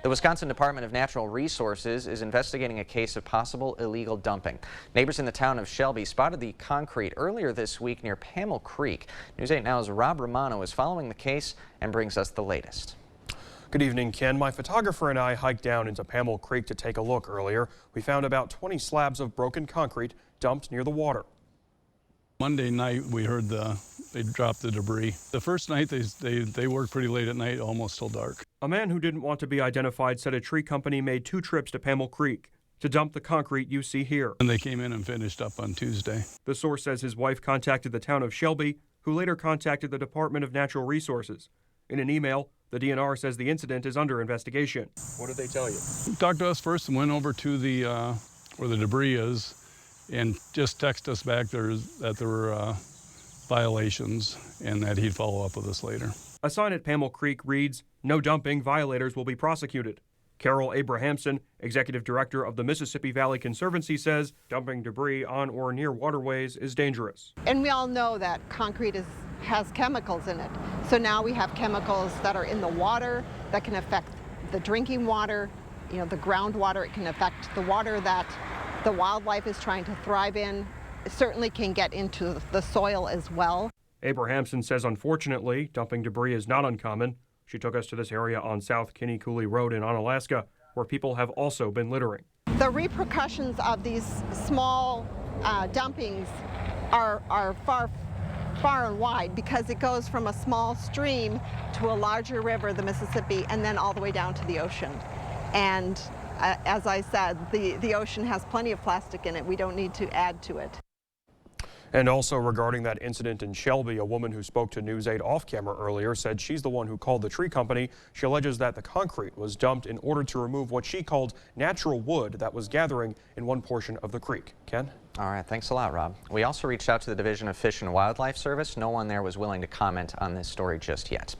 The Wisconsin Department of Natural Resources is investigating a case of possible illegal dumping. Neighbors in the town of Shelby spotted the concrete earlier this week near Pammel Creek. News 8 Now's Rob Romano is following the case and brings us the latest. Good evening, Ken. My photographer and I hiked down into Pammel Creek to take a look earlier. We found about 20 slabs of broken concrete dumped near the water. Monday night, we heard they dropped the debris. The first night, they worked pretty late at night, almost till dark. A man who didn't want to be identified said a tree company made 2 trips to Pammel Creek to dump the concrete you see here. And they came in and finished up on Tuesday. The source says his wife contacted the town of Shelby, who later contacted the Department of Natural Resources. In an email, the DNR says the incident is under investigation. What did they tell you? Talked to us first and went over to the where the debris is, and just text us back that there were violations and that he'd follow up with us later. A sign at Pammel Creek reads, "No dumping, violators will be prosecuted." Carol Abrahamson, executive director of the Mississippi Valley Conservancy, says dumping debris on or near waterways is dangerous. And we all know that concrete has chemicals in it. So now we have chemicals that are in the water that can affect the drinking water, the groundwater. It can affect the water that the wildlife is trying to thrive in. It certainly can get into the soil as well. Abrahamson says, unfortunately, dumping debris is not uncommon. She took us to this area on South Kinney Coulee Road in Onalaska, where people have also been littering. The repercussions of these small dumpings are far and wide, because it goes from a small stream to a larger river, the Mississippi, and then all the way down to the ocean. And as I said, the ocean has plenty of plastic in it. We don't need to add to it. And also regarding that incident in Shelby, a woman who spoke to News 8 off camera earlier said she's the one who called the tree company. She alleges that the concrete was dumped in order to remove what she called natural wood that was gathering in one portion of the creek. Ken? All right, thanks a lot, Rob. We also reached out to the Division of Fish and Wildlife Service. No one there was willing to comment on this story just yet.